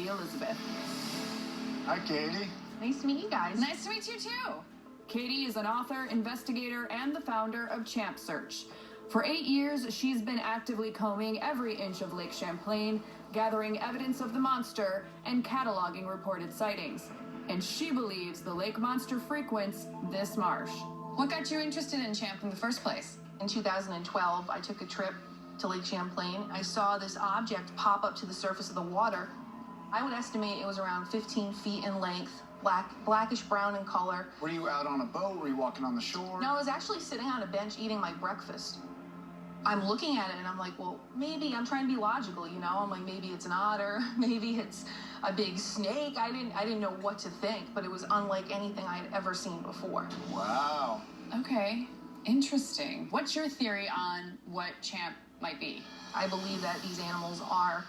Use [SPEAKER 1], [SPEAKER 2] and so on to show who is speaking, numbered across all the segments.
[SPEAKER 1] Elizabeth.
[SPEAKER 2] Hi, Katie.
[SPEAKER 3] Nice to meet you guys.
[SPEAKER 1] Nice to meet you too. Katie is an author, investigator, and the founder of Champ Search. For 8 years, she's been actively combing every inch of Lake Champlain, gathering evidence of the monster and cataloging reported sightings. And she believes the lake monster frequents this marsh.
[SPEAKER 4] What got you interested in Champ in the first place?
[SPEAKER 3] In 2012, I took a trip to Lake Champlain. I saw this object pop up to the surface of the water. I would estimate it was around 15 feet in length, blackish brown in color.
[SPEAKER 2] Were you out on a boat? Were you walking on the shore?
[SPEAKER 3] No, I was actually sitting on a bench eating my breakfast. I'm looking at it and I'm like, well, maybe I'm trying to be logical, you know? I'm like, maybe it's an otter, maybe it's a big snake. I didn't know what to think, but it was unlike anything I had ever seen before.
[SPEAKER 2] Wow.
[SPEAKER 4] Okay, interesting. What's your theory on what Champ might be?
[SPEAKER 3] I believe that these animals are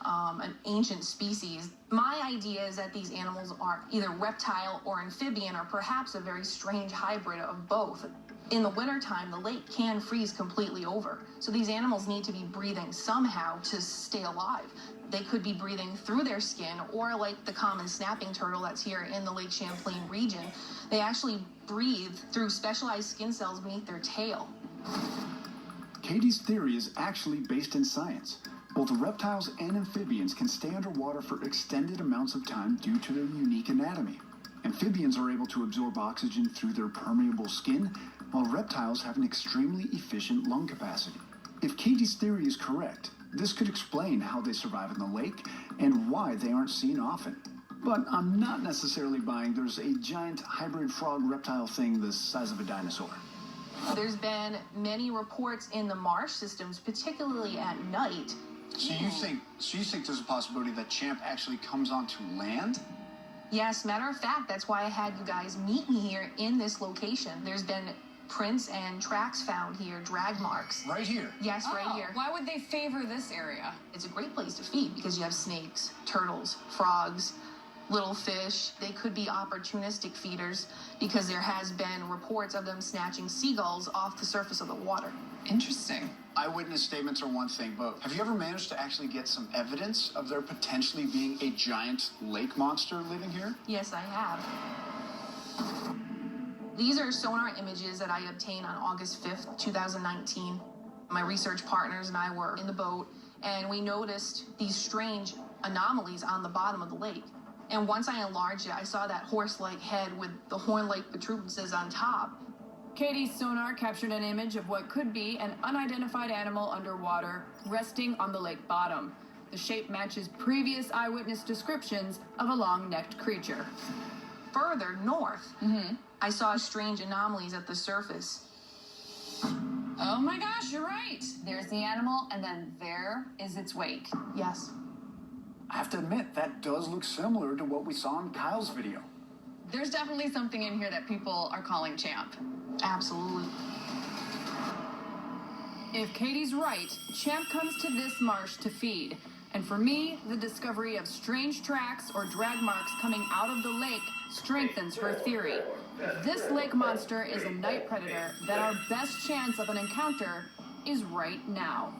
[SPEAKER 3] an ancient species. My idea is that these animals are either reptile or amphibian, or perhaps a very strange hybrid of both. In the wintertime, the lake can freeze completely over. So these animals need to be breathing somehow to stay alive. They could be breathing through their skin, or like the common snapping turtle that's here in the Lake Champlain region, they actually breathe through specialized skin cells beneath their tail.
[SPEAKER 5] Katie's theory is actually based in science. Both reptiles and amphibians can stay underwater for extended amounts of time due to their unique anatomy. Amphibians are able to absorb oxygen through their permeable skin, while reptiles have an extremely efficient lung capacity. If Katie's theory is correct, this could explain how they survive in the lake and why they aren't seen often. But I'm not necessarily buying there's a giant hybrid frog reptile thing the size of a dinosaur.
[SPEAKER 3] There's been many reports in the marsh systems, particularly at night.
[SPEAKER 2] So you think there's a possibility that Champ actually comes onto land?
[SPEAKER 3] Yes, matter of fact, that's why I had you guys meet me here in this location. There's been prints and tracks found here, drag marks.
[SPEAKER 2] Right here?
[SPEAKER 3] Yes, right here.
[SPEAKER 4] Why would they favor this area?
[SPEAKER 3] It's a great place to feed because you have snakes, turtles, frogs, little fish. They could be opportunistic feeders because there has been reports of them snatching seagulls off the surface of the water.
[SPEAKER 4] Interesting.
[SPEAKER 2] Eyewitness statements are one thing, but have you ever managed to actually get some evidence of there potentially being a giant lake monster living here?
[SPEAKER 3] Yes, I have. These are sonar images that I obtained on August 5th, 2019. My research partners and I were in the boat, and we noticed these strange anomalies on the bottom of the lake. And once I enlarged it, I saw that horse-like head with the horn-like protuberances on top.
[SPEAKER 1] Katie's sonar captured an image of what could be an unidentified animal underwater, resting on the lake bottom. The shape matches previous eyewitness descriptions of a long-necked creature.
[SPEAKER 3] Further north, I saw strange anomalies at the surface.
[SPEAKER 4] Oh my gosh, you're right. There's the animal, and then there is its wake.
[SPEAKER 3] Yes.
[SPEAKER 5] I have to admit, that does look similar to what we saw in Kyle's video.
[SPEAKER 4] There's definitely something in here that people are calling Champ.
[SPEAKER 3] Absolutely.
[SPEAKER 1] If Katie's right, Champ comes to this marsh to feed. And for me, the discovery of strange tracks or drag marks coming out of the lake strengthens her theory. This lake monster is a night predator that our best chance of an encounter is right now.